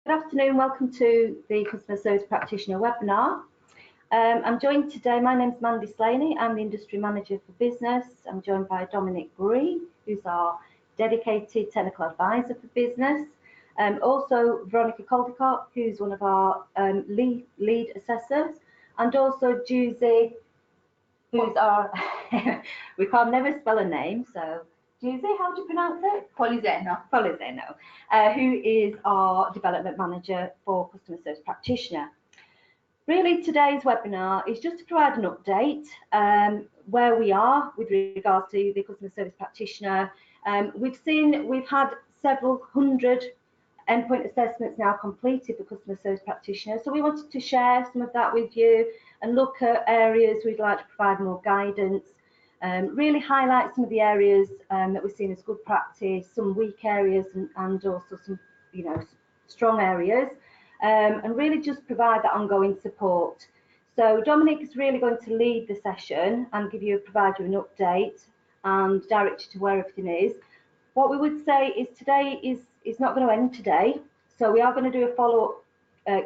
Good afternoon, welcome to the Customer Service Practitioner webinar. I'm joined today, my name's Mandy Slaney, I'm the Industry Manager for Business. I'm joined by Dominic, who's our dedicated technical advisor for business. Also Veronica Caldicott, who's one of our lead assessors, and also Juicy, who's our, we can't never spell a name, so Juicy, how do you pronounce it? Polizeno, who is our development manager for Customer Service Practitioner. Really, today's webinar is just to provide an update where we are with regards to the Customer Service Practitioner. We've had several hundred endpoint assessments now completed for Customer Service Practitioner, so we wanted to share some of that with you and look at areas we'd like to provide more guidance. Really highlight some of the areas that we're seeing as good practice, some weak areas, and also some, strong areas, and really just provide that ongoing support. So Dominic is really going to lead the session and provide you an update and direct you to where everything is. What we would say is today is not going to end today, so we are going to do a follow-up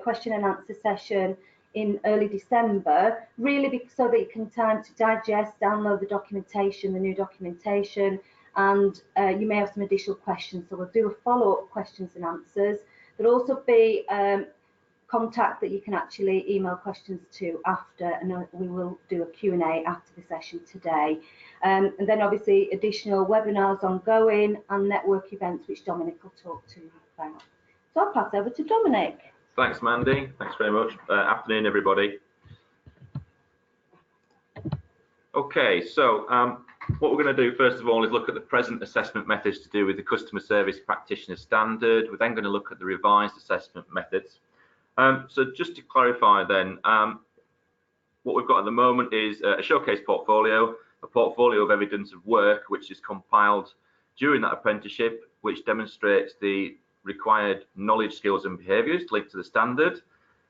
question and answer session in early December, really so that you can time to digest, download the documentation, the new documentation, and you may have some additional questions. So we'll do a follow-up questions and answers. There'll also be contact that you can actually email questions to after, and we will do a Q&A after the session today. And then obviously additional webinars ongoing and network events, which Dominic will talk to you about. So I'll pass over to Dominic. Thanks, Mandy. Thanks very much. Afternoon, everybody. Okay, so what we're going to do first of all is look at the present assessment methods to do with the Customer Service Practitioner Standard. We're then going to look at the revised assessment methods. So just to clarify then, what we've got at the moment is a showcase portfolio, a portfolio of evidence of work which is compiled during that apprenticeship, which demonstrates the required knowledge, skills and behaviours linked to the standard.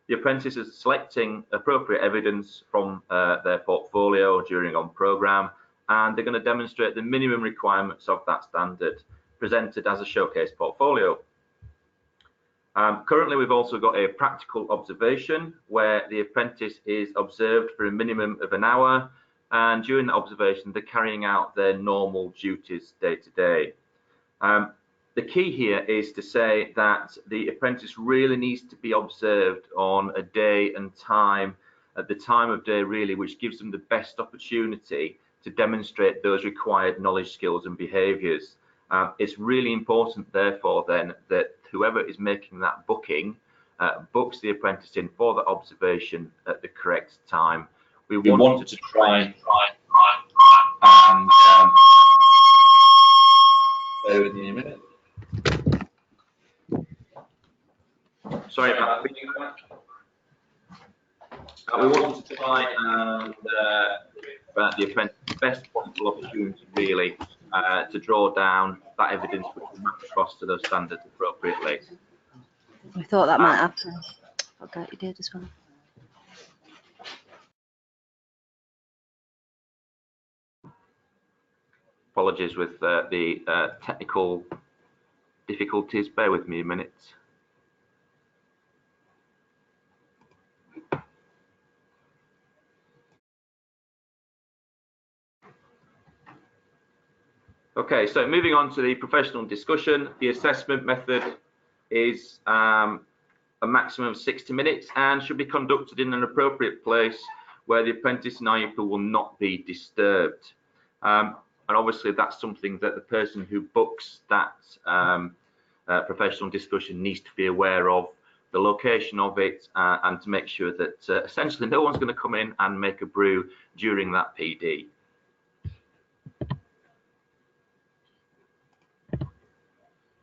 The apprentice is selecting appropriate evidence from their portfolio during on programme, and they're going to demonstrate the minimum requirements of that standard presented as a showcase portfolio. Currently we've also got a practical observation where the apprentice is observed for a minimum of an hour, and during the observation they're carrying out their normal duties day to day. The key here is to say that the apprentice really needs to be observed on a day and time, at the time of day really, which gives them the best opportunity to demonstrate those required knowledge, skills and behaviours. It's really important therefore then that whoever is making that booking books the apprentice in for the observation at the correct time. We want to try and bear with me a minute. Sorry about that. We want to try and the apprentice the best possible opportunity really to draw down that evidence which will match across to those standards appropriately. I thought that might happen. I forgot you did as well. Apologies with the technical difficulties. Bear with me a minute. Okay, so moving on to the professional discussion, the assessment method is a maximum of 60 minutes and should be conducted in an appropriate place where the apprentice and pupil will not be disturbed. And obviously that's something that the person who books that professional discussion needs to be aware of, the location of it, and to make sure that essentially no one's going to come in and make a brew during that PD.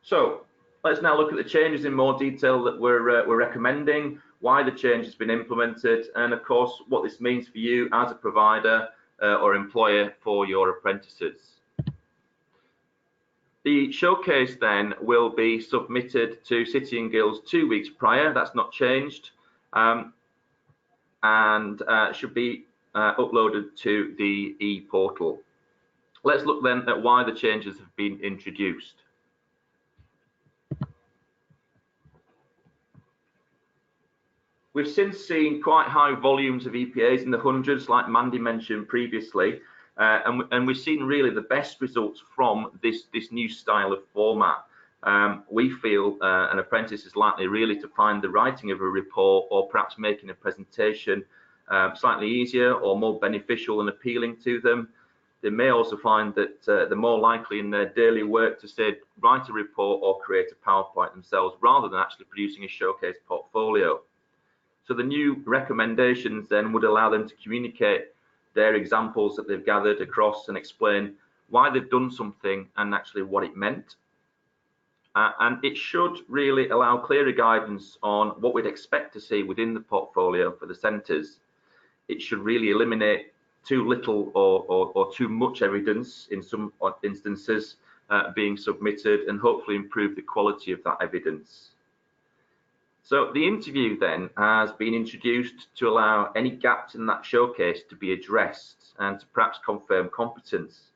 So let's now look at the changes in more detail that we're recommending, why the change has been implemented, and of course what this means for you as a provider or employer for your apprentices. The showcase then will be submitted to City and Guilds 2 weeks prior. That's not changed, and should be uploaded to the e-portal. Let's look then at why the changes have been introduced. We've since seen quite high volumes of EPAs in the hundreds, like Mandy mentioned previously, and we've seen really the best results from this new style of format. We feel an apprentice is likely really to find the writing of a report or perhaps making a presentation slightly easier or more beneficial and appealing to them. They may also find that they're more likely in their daily work to, say, write a report or create a PowerPoint themselves rather than actually producing a showcase portfolio. So the new recommendations then would allow them to communicate their examples that they've gathered across and explain why they've done something and actually what it meant. And it should really allow clearer guidance on what we'd expect to see within the portfolio for the centres. It should really eliminate too little or too much evidence in some instances being submitted, and hopefully improve the quality of that evidence. So the interview then has been introduced to allow any gaps in that showcase to be addressed and to perhaps confirm competence.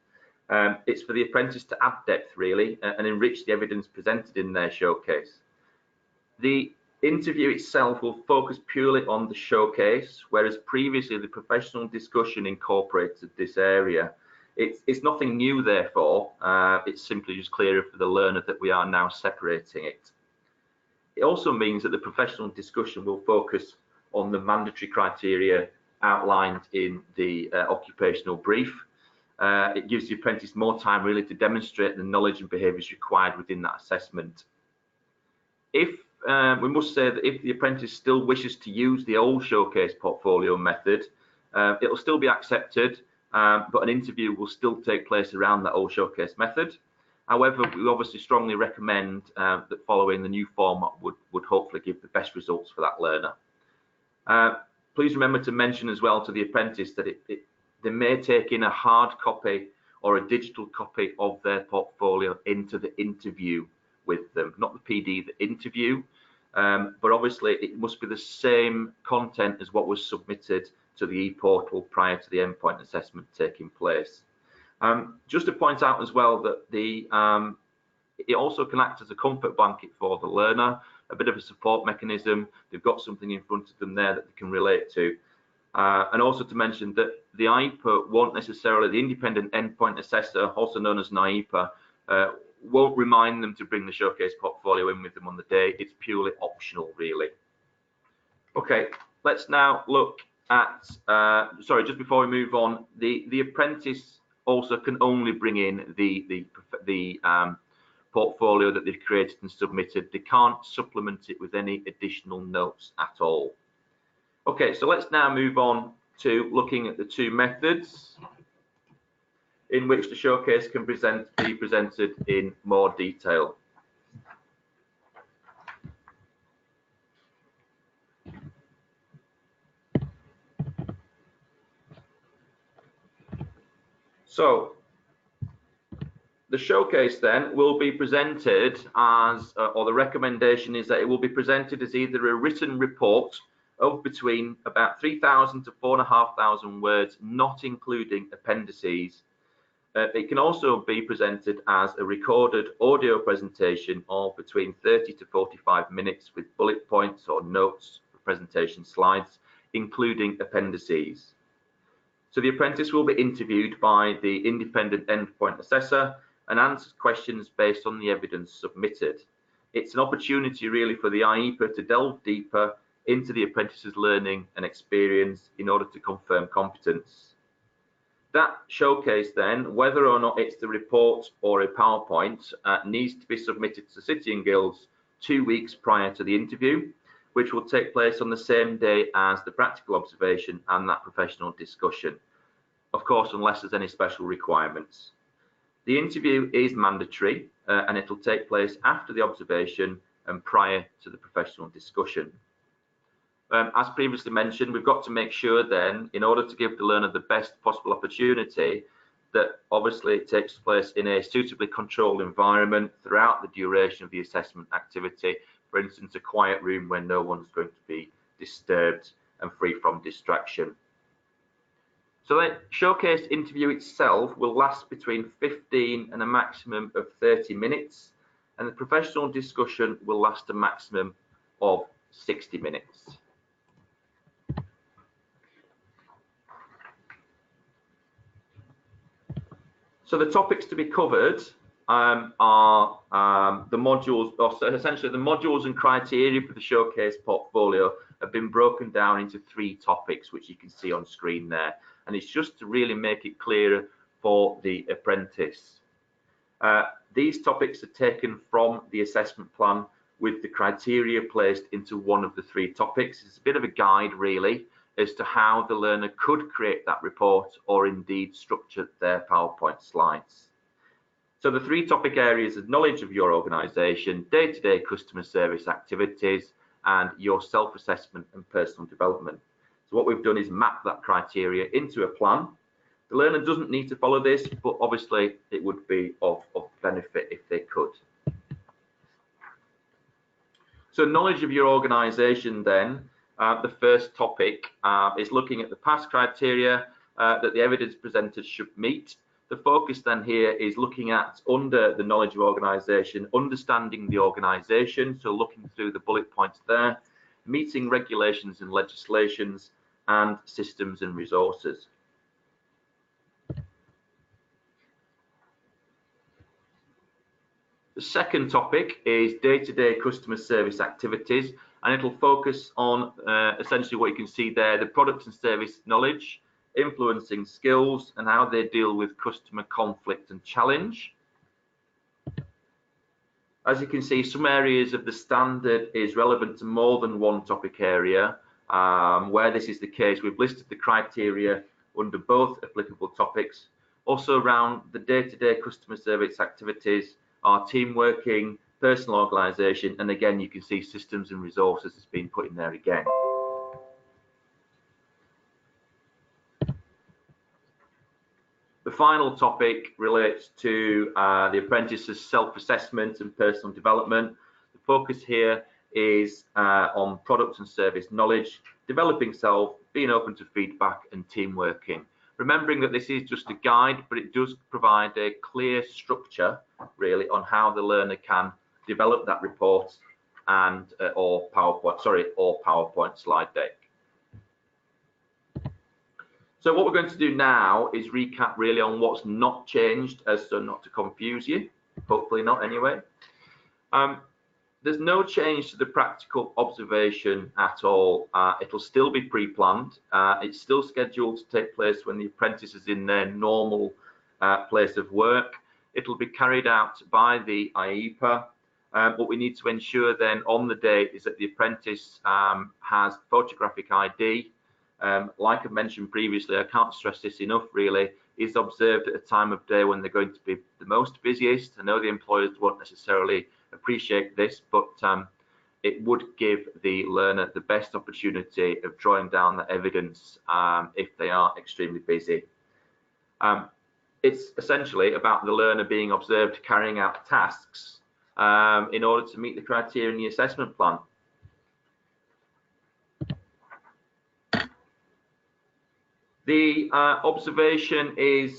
It's for the apprentice to add depth really and enrich the evidence presented in their showcase. The interview itself will focus purely on the showcase, whereas previously the professional discussion incorporated this area. It's nothing new, therefore. It's simply just clearer for the learner that we are now separating it. It also means that the professional discussion will focus on the mandatory criteria outlined in the occupational brief. It gives the apprentice more time really to demonstrate the knowledge and behaviours required within that assessment. We must say that if the apprentice still wishes to use the old showcase portfolio method, it will still be accepted, but an interview will still take place around that old showcase method. However, we obviously strongly recommend that following the new format would hopefully give the best results for that learner. Please remember to mention as well to the apprentice that they may take in a hard copy or a digital copy of their portfolio into the interview with them, not the PD, the interview. But obviously it must be the same content as what was submitted to the e-portal prior to the endpoint assessment taking place. Just to point out as well that it also can act as a comfort blanket for the learner, a bit of a support mechanism. They've got something in front of them there that they can relate to. And also to mention that the IEPA won't necessarily, the independent endpoint assessor, also known as an IEPA, won't remind them to bring the showcase portfolio in with them on the day. It's purely optional, really. Okay, let's now look at, sorry, just before we move on, the apprentice also can only bring in the portfolio that they've created and submitted. They can't supplement it with any additional notes at all. Okay, so let's now move on to looking at the two methods in which the showcase can be presented in more detail. So the showcase then will be presented as, or the recommendation is that it will be presented as either a written report of between about 3,000 to 4,500 words, not including appendices. It can also be presented as a recorded audio presentation of between 30 to 45 minutes with bullet points or notes for presentation slides, including appendices. So the apprentice will be interviewed by the independent endpoint assessor and answers questions based on the evidence submitted. It's an opportunity really for the IEPA to delve deeper into the apprentice's learning and experience in order to confirm competence. That showcase then, whether or not it's the report or a PowerPoint, needs to be submitted to City and Guilds 2 weeks prior to the interview, which will take place on the same day as the practical observation and that professional discussion. Of course, unless there's any special requirements. The interview is mandatory and it will take place after the observation and prior to the professional discussion. As previously mentioned, we've got to make sure then, in order to give the learner the best possible opportunity, that obviously it takes place in a suitably controlled environment throughout the duration of the assessment activity. For instance, a quiet room where no one's going to be disturbed and free from distraction. So the showcase interview itself will last between 15 and a maximum of 30 minutes, and the professional discussion will last a maximum of 60 minutes. So the topics to be covered are the modules, or essentially the modules and criteria for the showcase portfolio have been broken down into 3 topics, which you can see on screen there. And it's just to really make it clearer for the apprentice. These topics are taken from the assessment plan with the criteria placed into one of the 3 topics. It's a bit of a guide really as to how the learner could create that report or indeed structure their PowerPoint slides. So the 3 topic areas are knowledge of your organisation, day-to-day customer service activities, and your self-assessment and personal development. So what we've done is map that criteria into a plan. The learner doesn't need to follow this, but obviously it would be of benefit if they could. So knowledge of your organisation then, the first topic is looking at the past criteria that the evidence presented should meet. The focus then here is looking at, under the knowledge of organisation, understanding the organisation, so looking through the bullet points there, meeting regulations and legislations, and systems and resources. The second topic is day-to-day customer service activities, and it'll focus on essentially what you can see there, the product and service knowledge, influencing skills, and how they deal with customer conflict and challenge. As you can see, some areas of the standard is relevant to more than one topic area. Where this is the case, we've listed the criteria under both applicable topics. Also around the day-to-day customer service activities, our team working, personal organisation, and again you can see systems and resources has been put in there again. The final topic relates to the apprentice's self-assessment and personal development. The focus here is on product and service knowledge, developing self, being open to feedback, and team working. Remembering that this is just a guide, but it does provide a clear structure really on how the learner can develop that report and or PowerPoint slide deck. So what we're going to do now is recap really on what's not changed, as so not to confuse you, hopefully not anyway. There's no change to the practical observation at all. It'll still be pre-planned. It's still scheduled to take place when the apprentice is in their normal place of work. It'll be carried out by the IEPA. What we need to ensure then on the day is that the apprentice has photographic ID. Like I mentioned previously, I can't stress this enough really, is observed at a time of day when they're going to be the most busiest. I know the employers won't necessarily appreciate this, but it would give the learner the best opportunity of drawing down the evidence if they are extremely busy. It's essentially about the learner being observed carrying out tasks in order to meet the criteria in the assessment plan. The observation is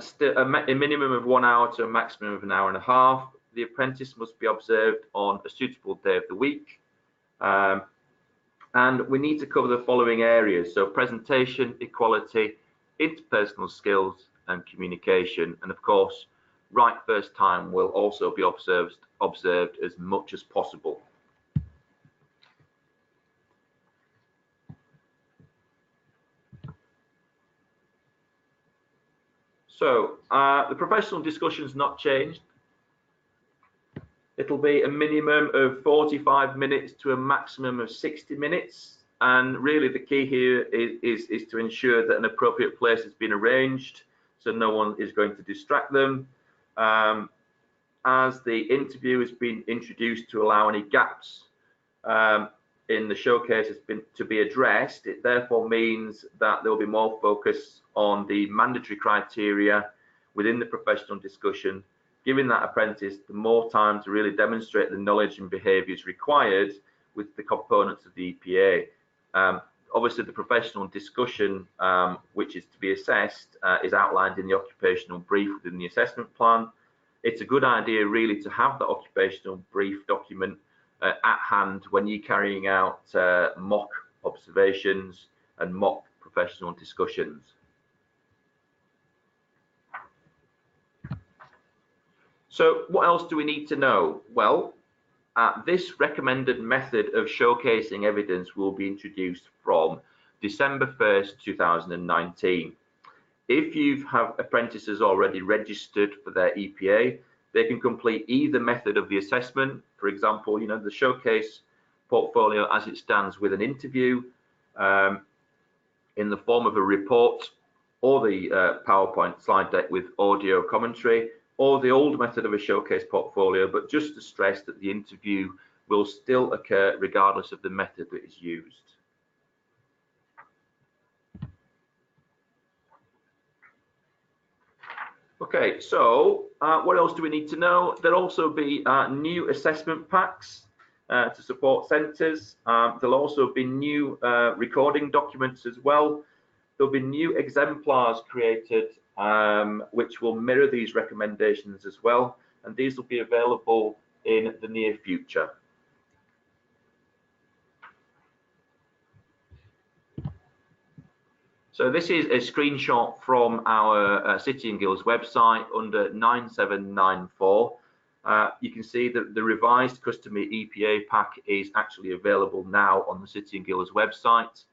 still a minimum of 1 hour to a maximum of 1.5 hours. The apprentice must be observed on a suitable day of the week. And we need to cover the following areas. So presentation, equality, interpersonal skills, and communication. And of course, right first time will also be observed as much as possible. So the professional discussion's not changed. It'll be a minimum of 45 minutes to a maximum of 60 minutes. And really the key here is to ensure that an appropriate place has been arranged so no one is going to distract them. As the interview has been introduced to allow any gaps in the showcase to be addressed, it therefore means that there will be more focus on the mandatory criteria within the professional discussion, giving that apprentice the more time to really demonstrate the knowledge and behaviours required with the components of the EPA. Obviously, the professional discussion, which is to be assessed, is outlined in the occupational brief within the assessment plan. It's a good idea really to have the occupational brief document at hand when you're carrying out mock observations and mock professional discussions. So what else do we need to know? Well, this recommended method of showcasing evidence will be introduced from December 1st, 2019. If you have apprentices already registered for their EPA, they can complete either method of the assessment. For example, the showcase portfolio as it stands with an interview in the form of a report, or the PowerPoint slide deck with audio commentary, or the old method of a showcase portfolio, but just to stress that the interview will still occur regardless of the method that is used. Okay, so what else do we need to know? There'll also be new assessment packs to support centres. There'll also be new recording documents as well. There'll be new exemplars created which will mirror these recommendations as well, and these will be available in the near future. So this is a screenshot from our City and Guilds website under 9794. You can see that the revised customer EPA pack is actually available now on the City and Guilds website.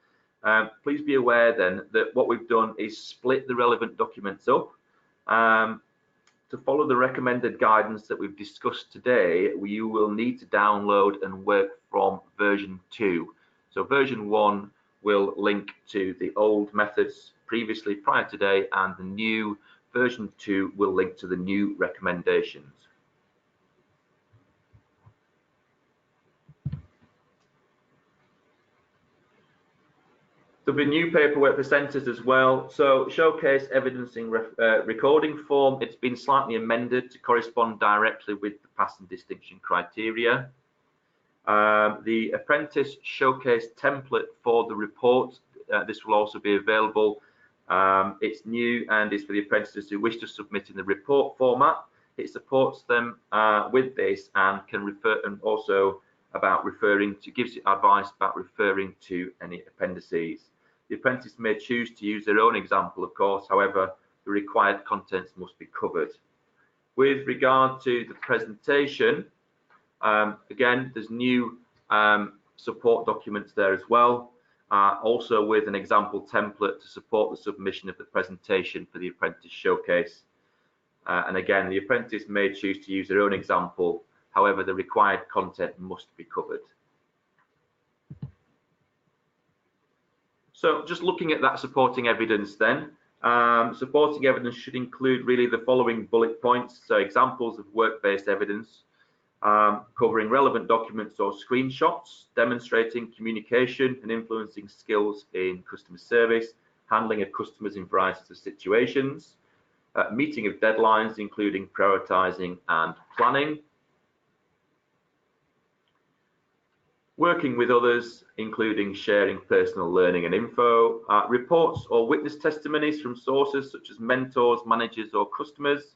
Please be aware then that what we've done is split the relevant documents up. To follow the recommended guidance that we've discussed today, you will need to download and work from version 2. So version 1 will link to the old methods previously prior to today, and the new version 2 will link to the new recommendations. There'll be new paperwork for centres as well. So showcase evidencing recording form, it's been slightly amended to correspond directly with the pass and distinction criteria. The apprentice showcase template for the report, this will also be available. It's new and is for the apprentices who wish to submit in the report format. It supports them with this and can refer, and also about referring to, gives you advice about referring to any appendices. The apprentice may choose to use their own example, of course, however, the required contents must be covered. With regard to the presentation, again, there's new support documents there as well, also with an example template to support the submission of the presentation for the apprentice showcase. And again, the apprentice may choose to use their own example, however, the required content must be covered. So just looking at that supporting evidence then, supporting evidence should include really the following bullet points. So examples of work-based evidence, covering relevant documents or screenshots, demonstrating communication and influencing skills in customer service, handling of customers in varieties of situations, meeting of deadlines, including prioritizing and planning, working with others, including sharing personal learning and info, reports or witness testimonies from sources such as mentors, managers or customers,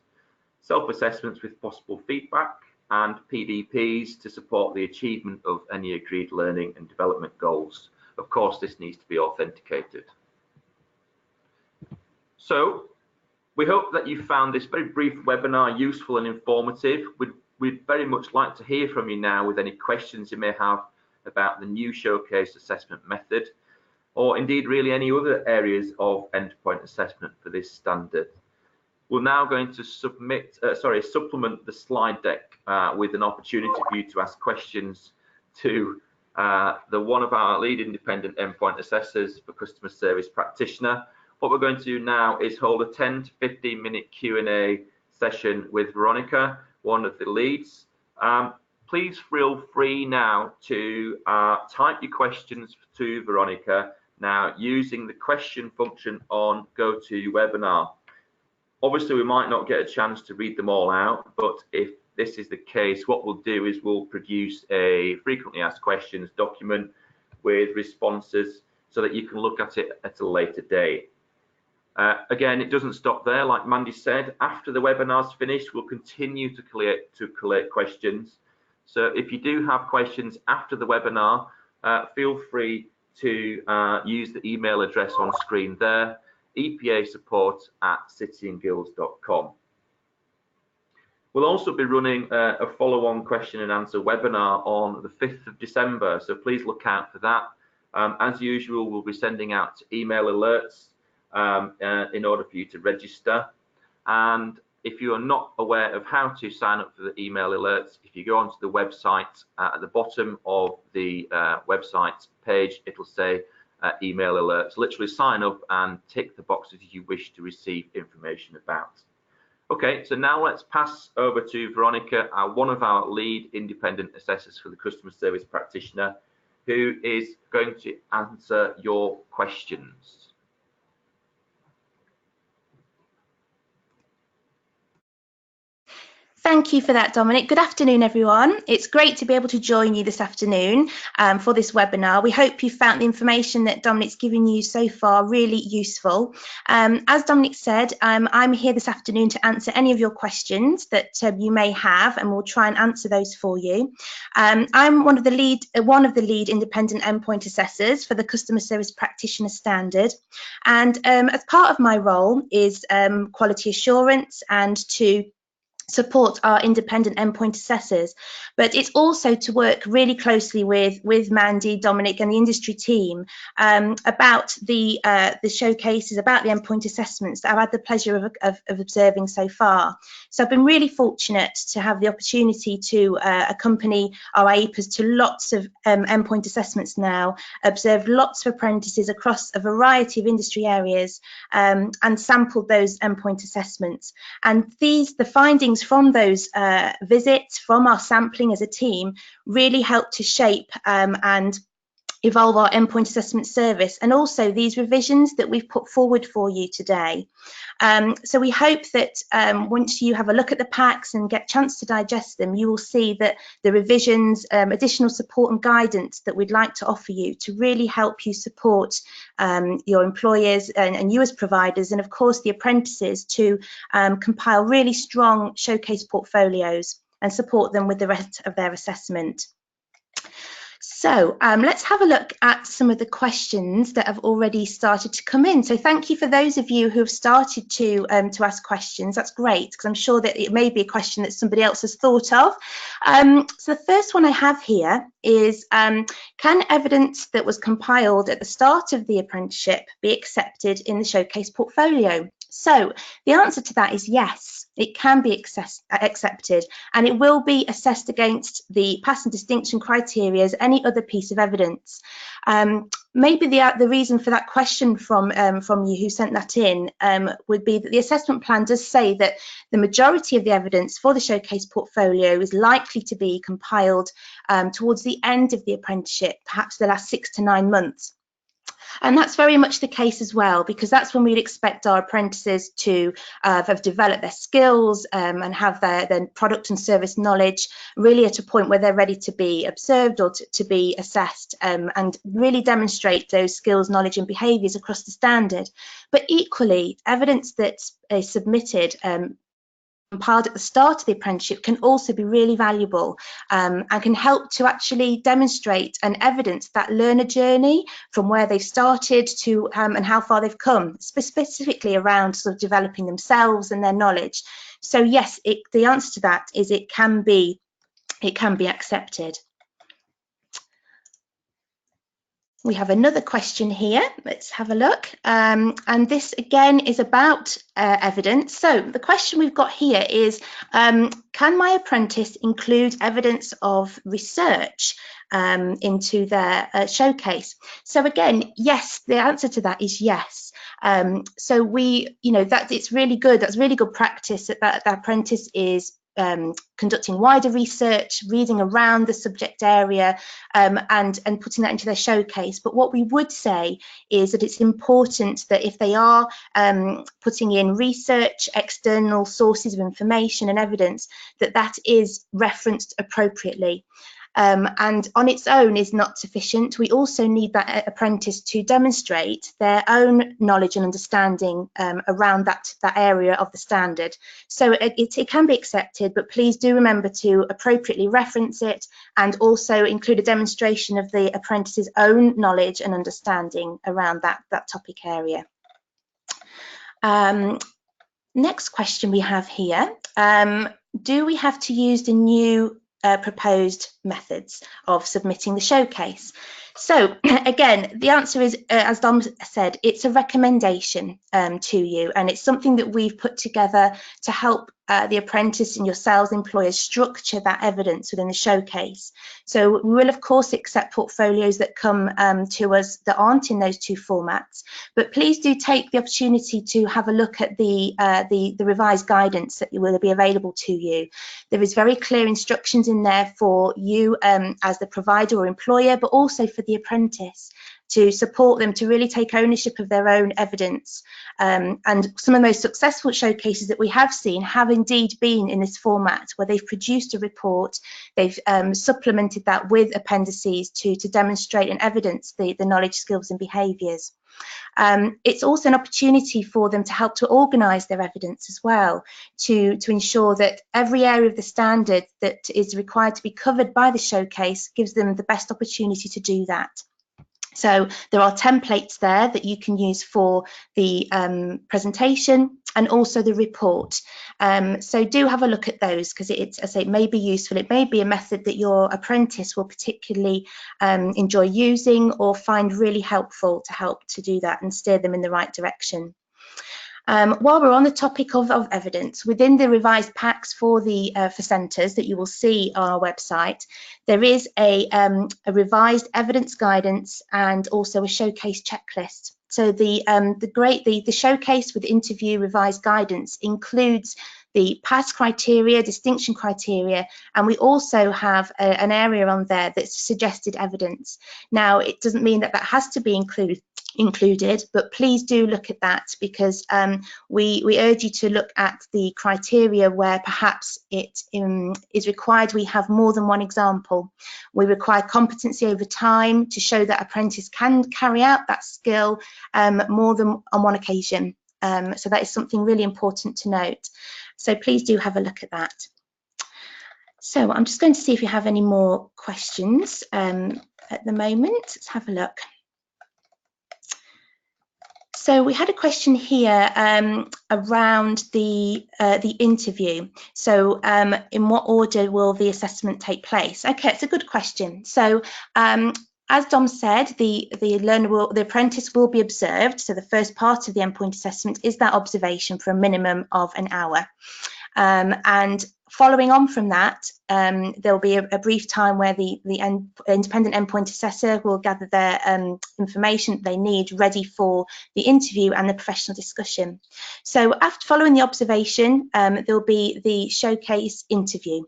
self-assessments with possible feedback, and PDPs to support the achievement of any agreed learning and development goals. Of course, this needs to be authenticated. So we hope that you found this very brief webinar useful and informative. We'd very much like to hear from you now with any questions you may have about the new showcase assessment method, or indeed really any other areas of endpoint assessment for this standard. We're now going to supplement the slide deck with an opportunity for you to ask questions to one of our lead independent endpoint assessors for Customer Service Practitioner. What we're going to do now is hold a 10 to 15 minute Q&A session with Veronica, one of the leads. Please feel free now to type your questions to Veronica now using the question function on GoToWebinar. Obviously, we might not get a chance to read them all out, but if this is the case, what we'll do is we'll produce a frequently asked questions document with responses so that you can look at it at a later date. Again, it doesn't stop there. Like Mandy said, after the webinar's finished, we'll continue to collect questions. So if you do have questions after the webinar, feel free to use the email address on screen there, EPA support@cityandguilds.com. We'll also be running a follow-on question and answer webinar on the 5th of December, so please look out for that. As usual, we'll be sending out email alerts in order for you to register. And if you are not aware of how to sign up for the email alerts, if you go onto the website, at the bottom of the website page, it'll say email alerts. Literally sign up and tick the boxes you wish to receive information about. Okay, so now let's pass over to Veronica, one of our lead independent assessors for the Customer Service Practitioner, who is going to answer your questions. Thank you for that, Dominic. Good afternoon, everyone. It's great to be able to join you this afternoon for this webinar. We hope you found the information that Dominic's given you so far really useful. As Dominic said, I'm here this afternoon to answer any of your questions that you may have, and we'll try and answer those for you. I'm one of the lead independent endpoint assessors for the Customer Service Practitioner Standard, and as part of my role is quality assurance and to support our independent endpoint assessors, but it's also to work really closely with Mandy, Dominic and the industry team about the showcases, about the endpoint assessments that I've had the pleasure of observing so far. So I've been really fortunate to have the opportunity to accompany our APAs to lots of endpoint assessments now, observed lots of apprentices across a variety of industry areas and sampled those endpoint assessments. And the findings from those visits, from our sampling as a team, really helped to shape and evolve our endpoint assessment service, and also these revisions that we've put forward for you today. So we hope that once you have a look at the packs and get a chance to digest them, you will see that the revisions, additional support and guidance that we'd like to offer you to really help you support your employers and you as providers, and of course the apprentices, to compile really strong showcase portfolios and support them with the rest of their assessment. So let's have a look at some of the questions that have already started to come in. So thank you for those of you who have started to ask questions. That's great, because I'm sure that it may be a question that somebody else has thought of. So the first one I have here is, can evidence that was compiled at the start of the apprenticeship be accepted in the showcase portfolio? So the answer to that is yes, it can be accepted, and it will be assessed against the pass and distinction criteria as any other piece of evidence. Maybe the reason for that question from you who sent that in would be that the assessment plan does say that the majority of the evidence for the showcase portfolio is likely to be compiled towards the end of the apprenticeship, perhaps the last 6 to 9 months. And that's very much the case as well, because that's when we'd expect our apprentices to have developed their skills and have their product and service knowledge really at a point where they're ready to be observed or to be assessed, and really demonstrate those skills, knowledge and behaviours across the standard. But equally, evidence that is submitted compiled at the start of the apprenticeship can also be really valuable and can help to actually demonstrate and evidence that learner journey from where they've started to and how far they've come, specifically around sort of developing themselves and their knowledge. So yes, the answer to that is it can be accepted. We have another question here. Let's have a look. And this again is about evidence. So the question we've got here is, can my apprentice include evidence of research into their showcase? So again, yes, the answer to that is yes. So that it's really good. That's really good practice that the apprentice is conducting wider research, reading around the subject area and putting that into their showcase. But what we would say is that it's important that if they are putting in research, external sources of information and evidence, that is referenced appropriately. And on its own is not sufficient. We also need that apprentice to demonstrate their own knowledge and understanding around that area of the standard. So it can be accepted, but please do remember to appropriately reference it and also include a demonstration of the apprentice's own knowledge and understanding around that topic area. Next question we have here. do we have to use the new proposed methods of submitting the showcase? So again, the answer is, as Dom said, it's a recommendation to you, and it's something that we've put together to help the apprentice and your sales employers structure that evidence within the showcase. So we will of course accept portfolios that come to us that aren't in those two formats, but please do take the opportunity to have a look at the revised guidance that will be available to you. There is very clear instructions in there for you as the provider or employer, but also for the apprentice, to support them to really take ownership of their own evidence. And some of the most successful showcases that we have seen have indeed been in this format, where they've produced a report, they've supplemented that with appendices to demonstrate and evidence the knowledge, skills and behaviours. It's also an opportunity for them to help to organise their evidence as well, to ensure that every area of the standard that is required to be covered by the showcase gives them the best opportunity to do that. So there are templates there that you can use for the presentation and also the report. So do have a look at those, because it's, as I say, it may be useful. It may be a method that your apprentice will particularly enjoy using or find really helpful to help to do that and steer them in the right direction. While we're on the topic of evidence, within the revised packs for the for centres that you will see on our website, there is a revised evidence guidance and also a showcase checklist. So the showcase with interview revised guidance includes the pass criteria, distinction criteria, and we also have an area on there that's suggested evidence. Now, it doesn't mean that that has to be included, but please do look at that, because we urge you to look at the criteria where perhaps it is required we have more than one example. We require competency over time to show that apprentice can carry out that skill more than on one occasion. So that is something really important to note. So please do have a look at that. So I'm just going to see if you have any more questions at the moment. Let's have a look. So we had a question here around the interview. So in what order will the assessment take place? Okay, it's a good question. So as Dom said, the apprentice will be observed. So the first part of the endpoint assessment is that observation for a minimum of an hour. And following on from that, there'll be a brief time where the independent endpoint assessor will gather their information that they need ready for the interview and the professional discussion. So following the observation, there'll be the showcase interview,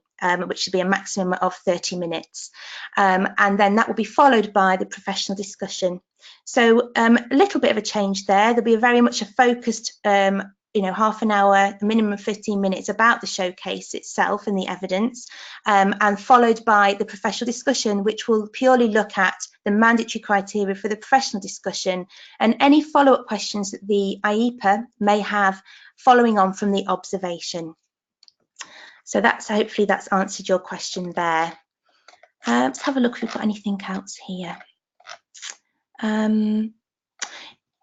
which will be a maximum of 30 minutes. And then that will be followed by the professional discussion. So a little bit of a change there. There'll be very much a focused half an hour, a minimum of 15 minutes about the showcase itself and the evidence, and followed by the professional discussion, which will purely look at the mandatory criteria for the professional discussion and any follow-up questions that the IEPA may have following on from the observation. So hopefully that's answered your question there. Let's have a look if we've got anything else here.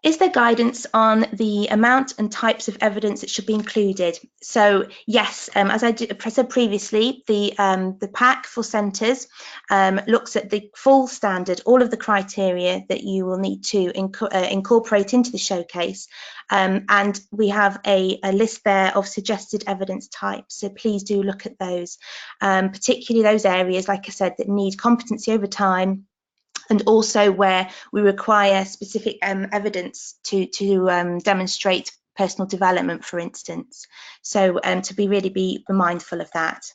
Is there guidance on the amount and types of evidence that should be included? So yes, as I said previously, the pack for centres looks at the full standard, all of the criteria that you will need to incorporate into the showcase. And we have a list there of suggested evidence types. So please do look at those, particularly those areas, like I said, that need competency over time, and also where we require specific evidence to demonstrate personal development, for instance. So to be mindful of that.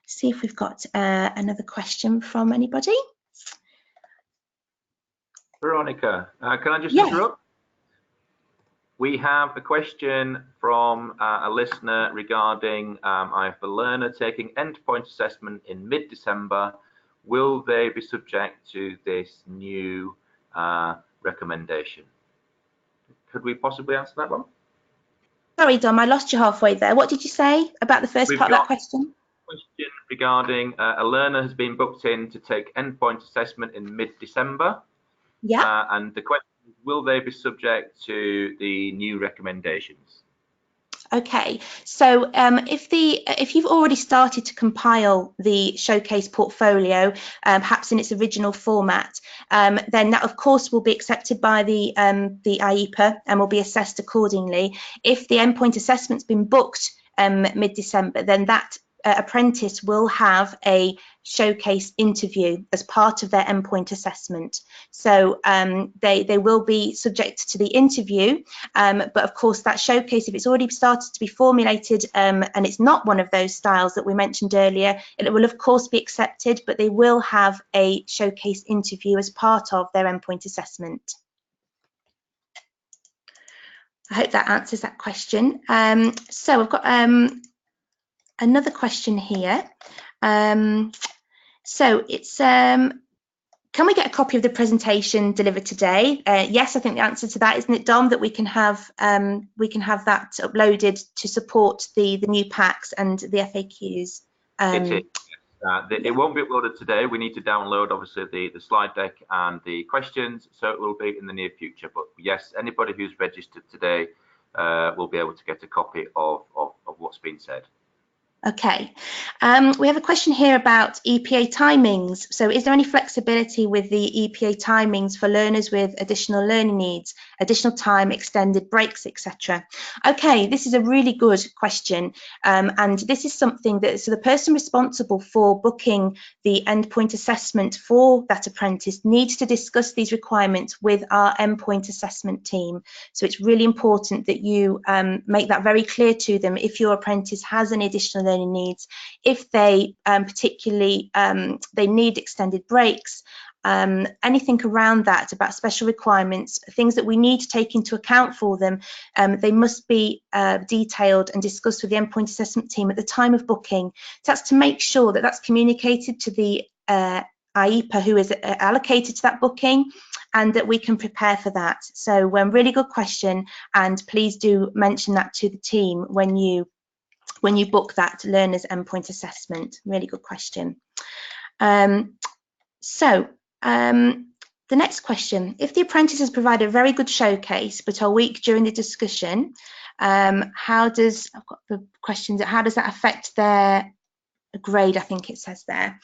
See if we've got another question from anybody. Veronica, can I just interrupt? We have a question from a listener regarding I have a learner taking endpoint assessment in mid-December. Will they be subject to this new recommendation? Could we possibly answer that one? Sorry, Dom, I lost you halfway there. What did you say about the first part of that question? Question regarding a learner has been booked in to take endpoint assessment in mid-December. Yeah. And the question is, will they be subject to the new recommendations? Okay, so if you've already started to compile the showcase portfolio, perhaps in its original format, then that of course will be accepted by the IEPA and will be assessed accordingly. If the endpoint assessment's been booked mid-December, then that apprentice will have a showcase interview as part of their endpoint assessment. So they will be subject to the interview, but of course that showcase, if it's already started to be formulated and it's not one of those styles that we mentioned earlier, it will of course be accepted, but they will have a showcase interview as part of their endpoint assessment. I hope that answers that question. So I've got another question here. So it's, can we get a copy of the presentation delivered today? Yes, I think the answer to that, isn't it, Dom, that we can have that uploaded to support the new packs and the FAQs. It is. It won't be uploaded today. We need to download, obviously, the slide deck and the questions, so it will be in the near future. But yes, anybody who's registered today will be able to get a copy of what's been said. Okay, we have a question here about EPA timings. So is there any flexibility with the EPA timings for learners with additional learning needs, additional time, extended breaks, etc.? Okay, this is a really good question. And this is something that, so the person responsible for booking the endpoint assessment for that apprentice needs to discuss these requirements with our endpoint assessment team. So it's really important that you make that very clear to them if your apprentice has any additional learning needs, if they particularly they need extended breaks, anything around that about special requirements, things that we need to take into account for them, they must be detailed and discussed with the endpoint assessment team at the time of booking. So that's to make sure that that's communicated to the IEPA who is allocated to that booking, and that we can prepare for that. So really good question, and please do mention that to the team when you book that learner's endpoint assessment. Really good question. The next question, if the apprentice has provided a very good showcase but are weak during the discussion, how does that affect their grade? I think it says there.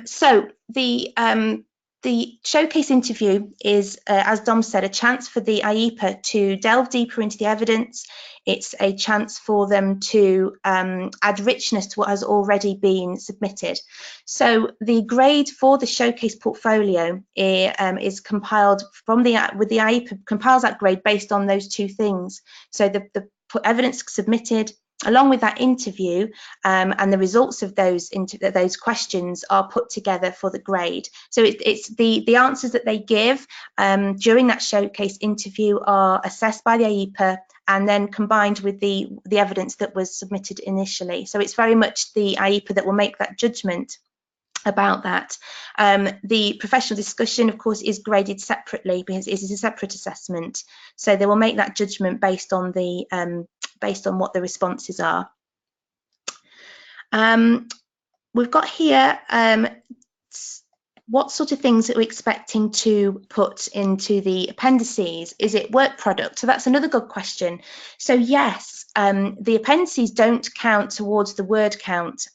So the showcase interview is, as Dom said, a chance for the IEPA to delve deeper into the evidence. It's a chance for them to add richness to what has already been submitted. So the grade for the showcase portfolio is compiled with the IEPA compiles that grade based on those two things. So the evidence submitted, along with that interview, and the results of those questions are put together for the grade. So it's the answers that they give during that showcase interview are assessed by the IEPA and then combined with the evidence that was submitted initially. So it's very much the IEPA that will make that judgment about that. The professional discussion, of course, is graded separately because it is a separate assessment. So they will make that judgment based on what the responses are. We've got here what sort of things that we're expecting to put into the appendices. Is it work product? So that's another good question. So yes, the appendices don't count towards the word count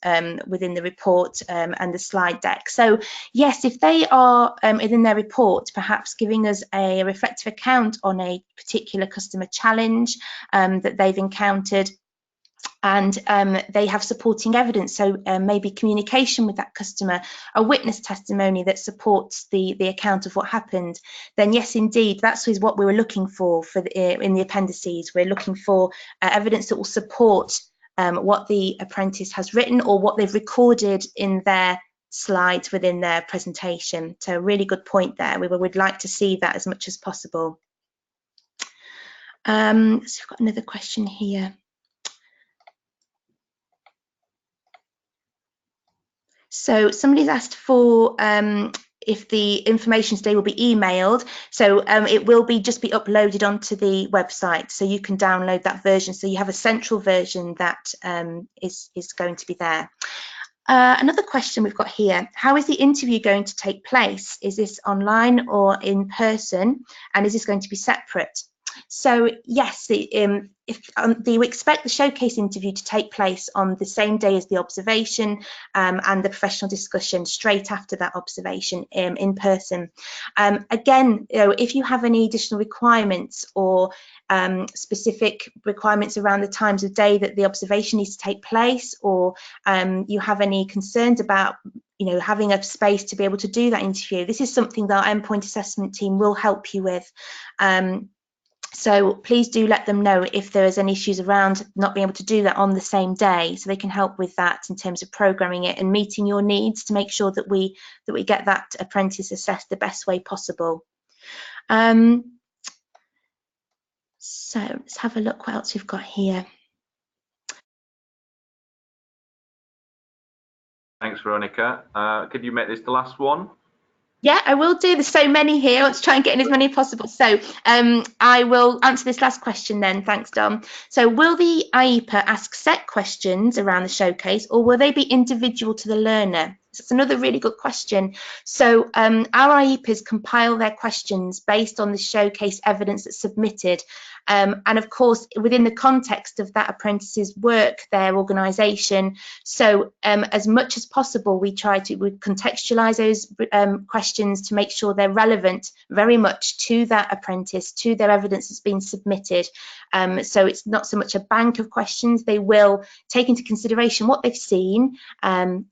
within the report and the slide deck. So yes, if they are within their report, perhaps giving us a reflective account on a particular customer challenge that they've encountered, and they have supporting evidence, so maybe communication with that customer, a witness testimony that supports the account of what happened, then yes, indeed, that's what we were looking for in the appendices. We're looking for evidence that will support what the apprentice has written or what they've recorded in their slides within their presentation. So a really good point there. We would like to see that as much as possible. So we've got another question here. So somebody's asked for if the information today will be emailed. So it will just be uploaded onto the website, so you can download that version. So you have a central version that is going to be there. Another question we've got here, how is the interview going to take place? Is this online or in person? And is this going to be separate? So yes, you expect the showcase interview to take place on the same day as the observation and the professional discussion straight after that observation in person. Again, if you have any additional requirements or specific requirements around the times of day that the observation needs to take place, or you have any concerns about having a space to be able to do that interview, this is something that our endpoint assessment team will help you with. So please do let them know if there is any issues around not being able to do that on the same day, so they can help with that in terms of programming it and meeting your needs to make sure that we get that apprentice assessed the best way possible. So let's have a look what else we've got here. Thanks, Veronica. Could you make this the last one? Yeah, I will do. There's so many here. I want to try and get in as many as possible. So I will answer this last question then. Thanks, Dom. So will the IEPA ask set questions around the showcase, or will they be individual to the learner? It's another really good question. So our IEPAs compile their questions based on the showcase evidence that's submitted. And of course, within the context of that apprentice's work, their organisation. So as much as possible, we contextualise those questions to make sure they're relevant very much to that apprentice, to their evidence that's been submitted. So it's not so much a bank of questions. They will take into consideration what they've seen. And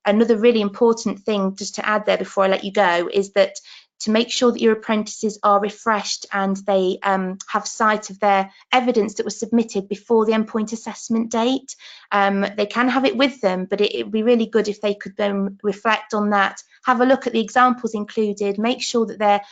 another really important thing just to add there before I let you go is that to make sure that your apprentices are refreshed and they have sight of their evidence that was submitted before the endpoint assessment date. They can have it with them, but it would be really good if they could then reflect on that, have a look at the examples included, make sure that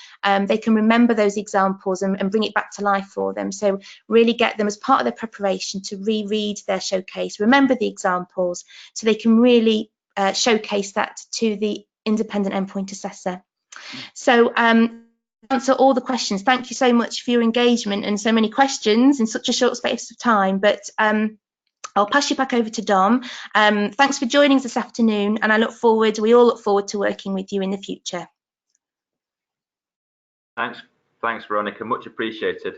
they can remember those examples and bring it back to life for them. So really get them as part of their preparation to reread their showcase, remember the examples, so they can really showcase that to the independent endpoint assessor. So answer all the questions. Thank you so much for your engagement and so many questions in such a short space of time. But I'll pass you back over to Dom. Thanks for joining us this afternoon, and we all look forward to working with you in the future. Thanks, Veronica, much appreciated.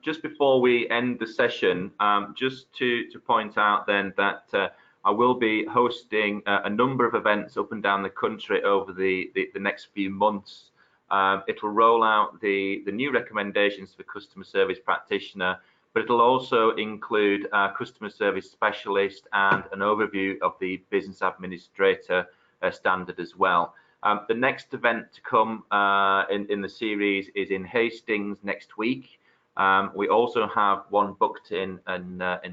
Just before we end the session, just to point out then that I will be hosting a number of events up and down the country over the next few months. It'll roll out the new recommendations for Customer Service Practitioner, but it'll also include Customer Service Specialist and an overview of the Business Administrator standard as well. The next event to come in the series is in Hastings next week. We also have one booked in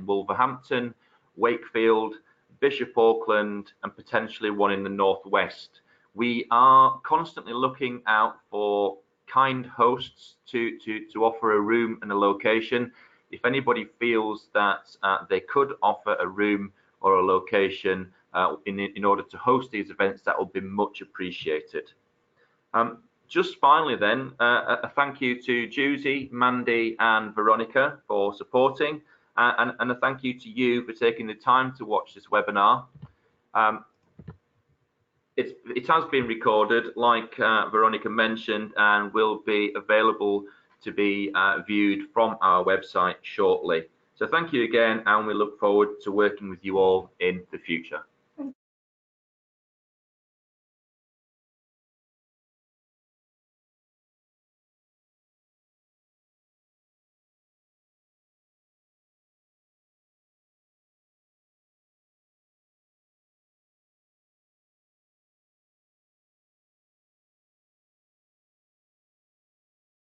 Wolverhampton, Wakefield, Bishop Auckland, and potentially one in the Northwest. We are constantly looking out for kind hosts to offer a room and a location. If anybody feels that they could offer a room or a location in order to host these events, that will be much appreciated. Just finally then, a thank you to Juicy, Mandy and Veronica for supporting. And a thank you to you for taking the time to watch this webinar. It has been recorded, like Veronica mentioned, and will be available to be viewed from our website shortly. So thank you again, and we look forward to working with you all in the future.